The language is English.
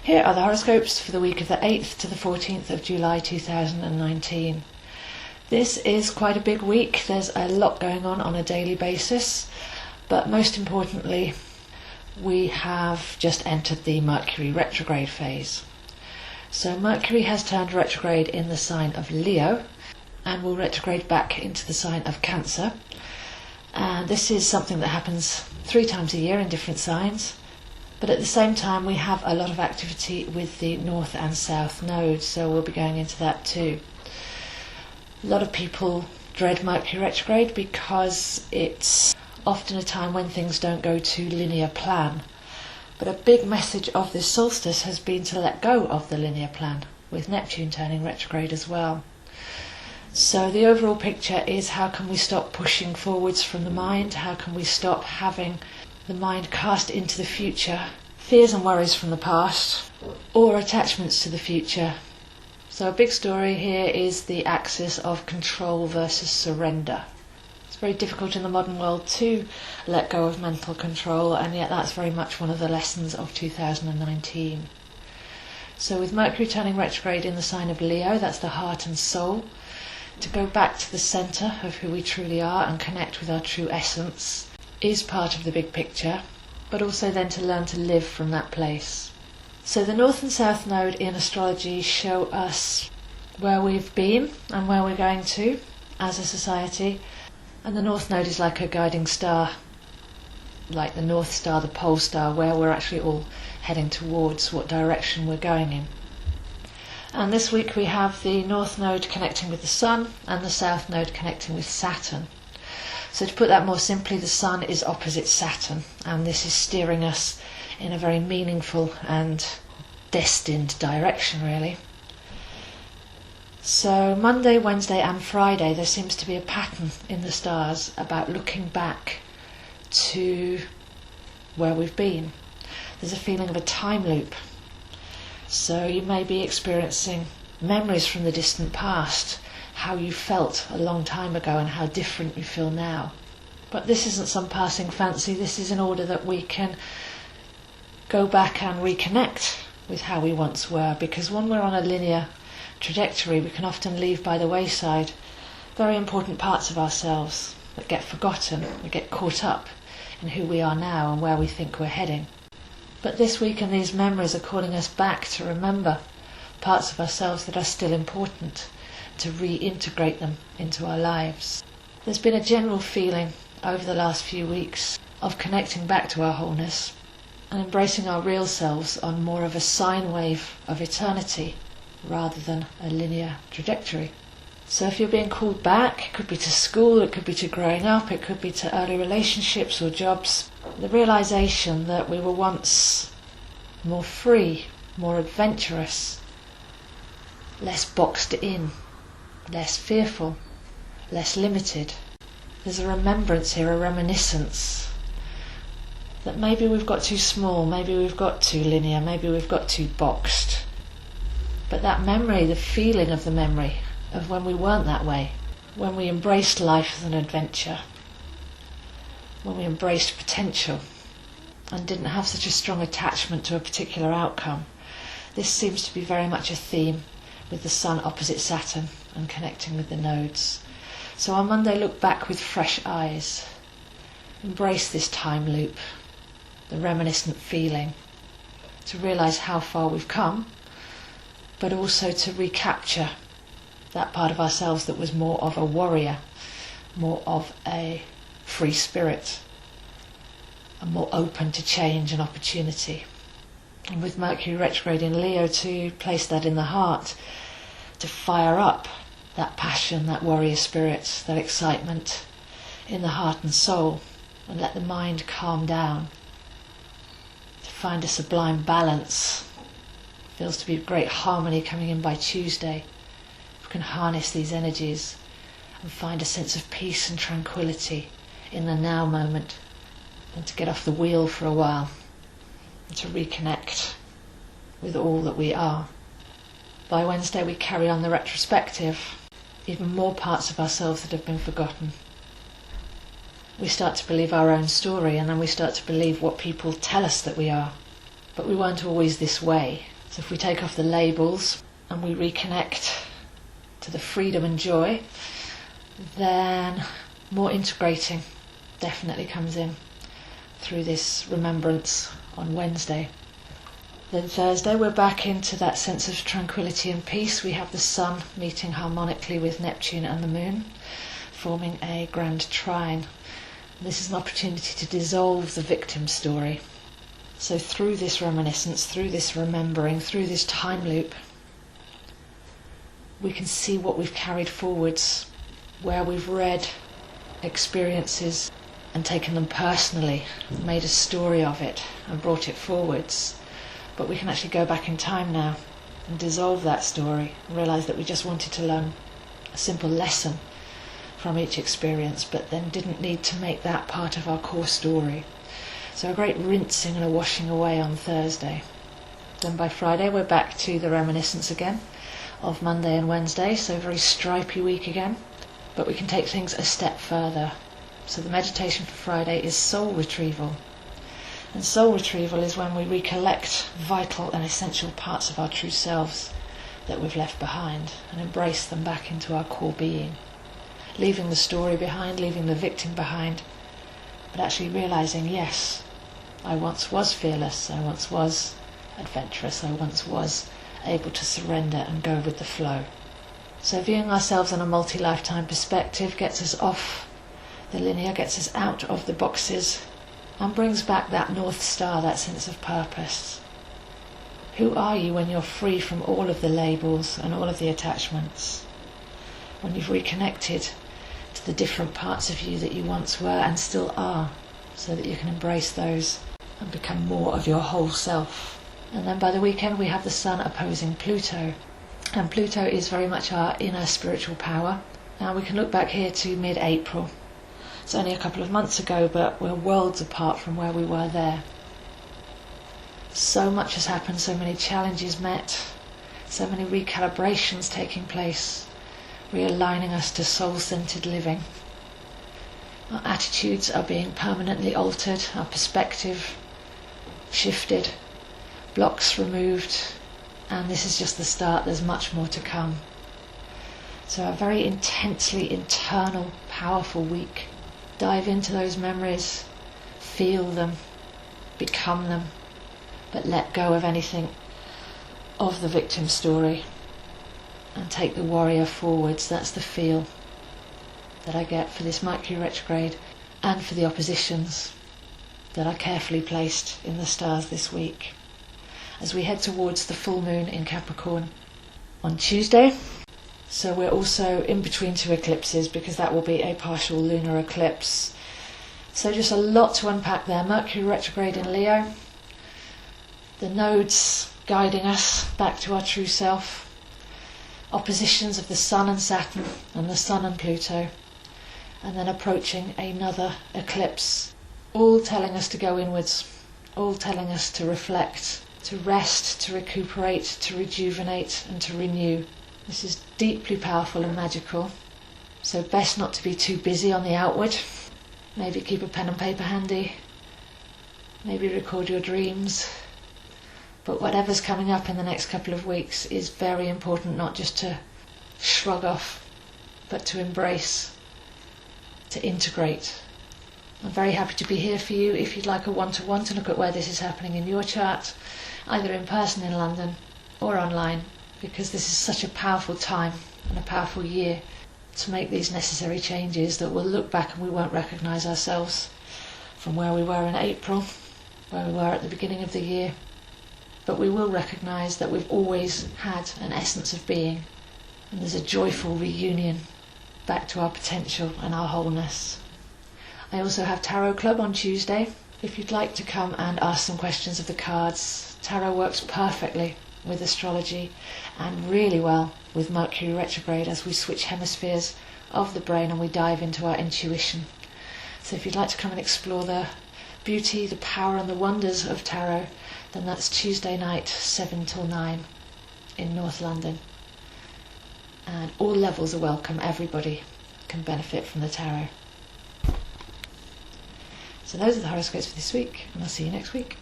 Here are the horoscopes for the week of the 8th to the 14th of July 2019. This is quite a big week. There's a lot going on a daily basis, but most importantly, we have just entered the Mercury retrograde phase. So Mercury has turned retrograde in the sign of Leo and will retrograde back into the sign of Cancer. And this is something that happens 3 times a year in different signs. But at the same time, we have a lot of activity with the North and South nodes, so we'll be going into that too. A lot of people dread Mercury retrograde because it's often a time when things don't go to linear plan. But a big message of this solstice has been to let go of the linear plan, with Neptune turning retrograde as well. So the overall picture is, how can we stop pushing forwards from the mind? How can we stop having the mind cast into the future, fears and worries from the past, or attachments to the future? So a big story here is the axis of control versus surrender. It's very difficult in the modern world to let go of mental control, and yet that's very much one of the lessons of 2019. So with Mercury turning retrograde in the sign of Leo, that's the heart and soul, to go back to the centre of who we truly are and connect with our true essence is part of the big picture, but also then to learn to live from that place. So the North and South node in astrology show us where we've been and where we're going to as a society, and the North node is like a guiding star, like the North Star, the Pole Star, where we're actually all heading towards, what direction we're going in. And this week we have the North node connecting with the Sun and the South node connecting with Saturn. So to put that more simply, the Sun is opposite Saturn, and this is steering us in a very meaningful and destined direction, really. So Monday, Wednesday and Friday, there seems to be a pattern in the stars about looking back to where we've been. There's a feeling of a time loop. So you may be experiencing memories from the distant past, how you felt a long time ago and how different you feel now. But this isn't some passing fancy, this is in order that we can go back and reconnect with how we once were, because when we're on a linear trajectory, we can often leave by the wayside very important parts of ourselves that get forgotten. We get caught up in who we are now and where we think we're heading. But this week and these memories are calling us back to remember parts of ourselves that are still important, to reintegrate them into our lives. There's been a general feeling over the last few weeks of connecting back to our wholeness and embracing our real selves on more of a sine wave of eternity rather than a linear trajectory. So if you're being called back, it could be to school, it could be to growing up, it could be to early relationships or jobs, the realization that we were once more free, more adventurous, less boxed in, less fearful, less limited. There's a remembrance here, a reminiscence, that maybe we've got too small, maybe we've got too linear, maybe we've got too boxed. But that memory, the feeling of the memory of when we weren't that way, when we embraced life as an adventure, when we embraced potential and didn't have such a strong attachment to a particular outcome, this seems to be very much a theme with the Sun opposite Saturn and connecting with the nodes. So on Monday, look back with fresh eyes. Embrace this time loop, the reminiscent feeling, to realise how far we've come, but also to recapture that part of ourselves that was more of a warrior, more of a free spirit, and more open to change and opportunity. And with Mercury retrograde in Leo, to place that in the heart, to fire up that passion, that warrior spirit, that excitement in the heart and soul, and let the mind calm down, to find a sublime balance. Feels to be great harmony coming in by Tuesday. We can harness these energies and find a sense of peace and tranquility in the now moment, and to get off the wheel for a while and to reconnect with all that we are. By Wednesday we carry on the retrospective, even more parts of ourselves that have been forgotten. We start to believe our own story, and then we start to believe what people tell us that we are. But we weren't always this way. So if we take off the labels and we reconnect to the freedom and joy, then more integrating definitely comes in through this remembrance on Wednesday. Then Thursday we're back into that sense of tranquility and peace. We have the Sun meeting harmonically with Neptune and the Moon, forming a grand trine. This is an opportunity to dissolve the victim story. So through this reminiscence, through this remembering, through this time loop, we can see what we've carried forwards, where we've read experiences and taken them personally, made a story of it and brought it forwards. But we can actually go back in time now and dissolve that story and realise that we just wanted to learn a simple lesson from each experience, but then didn't need to make that part of our core story. So a great rinsing and a washing away on Thursday. Then by Friday we're back to the reminiscence again of Monday and Wednesday, so a very stripy week again, but we can take things a step further. So the meditation for Friday is soul retrieval. And soul retrieval is when we recollect vital and essential parts of our true selves that we've left behind and embrace them back into our core being. Leaving the story behind, leaving the victim behind, but actually realising, yes, I once was fearless, I once was adventurous, I once was able to surrender and go with the flow. So viewing ourselves in a multi-lifetime perspective gets us off the linear, gets us out of the boxes, and brings back that North Star, that sense of purpose. Who are you when you're free from all of the labels and all of the attachments? When you've reconnected to the different parts of you that you once were and still are, so that you can embrace those and become more of your whole self. And then by the weekend we have the Sun opposing Pluto. And Pluto is very much our inner spiritual power. Now we can look back here to mid-April. It's only a couple of months ago, but we're worlds apart from where we were there. So much has happened, so many challenges met, so many recalibrations taking place, realigning us to soul-centered living. Our attitudes are being permanently altered, our perspective shifted, blocks removed, and this is just the start. There's much more to come. So a very intensely internal, powerful week. Dive into those memories, feel them, become them, but let go of anything of the victim story and take the warrior forwards. That's the feel that I get for this Mercury retrograde and for the oppositions that are carefully placed in the stars this week as we head towards the full moon in Capricorn on Tuesday. So we're also in between two eclipses because that will be a partial lunar eclipse. So just a lot to unpack there. Mercury retrograde in Leo, the nodes guiding us back to our true self, oppositions of the Sun and Saturn and the Sun and Pluto, and then approaching another eclipse, all telling us to go inwards, all telling us to reflect, to rest, to recuperate, to rejuvenate and to renew. This is deeply powerful and magical, so best not to be too busy on the outward. Maybe keep a pen and paper handy, maybe record your dreams. But whatever's coming up in the next couple of weeks is very important, not just to shrug off, but to embrace, to integrate. I'm very happy to be here for you if you'd like a one-to-one to look at where this is happening in your chart, either in person in London or online, because this is such a powerful time and a powerful year to make these necessary changes that we'll look back and we won't recognise ourselves from where we were in April, where we were at the beginning of the year. But we will recognise that we've always had an essence of being, and there's a joyful reunion back to our potential and our wholeness. I also have Tarot Club on Tuesday. If you'd like to come and ask some questions of the cards, tarot works perfectly with astrology and really well with Mercury retrograde as we switch hemispheres of the brain and we dive into our intuition. So if you'd like to come and explore the beauty, the power and the wonders of tarot, then that's Tuesday night 7 till 9 in North London. And all levels are welcome, everybody can benefit from the tarot. So those are the horoscopes for this week, and I'll see you next week.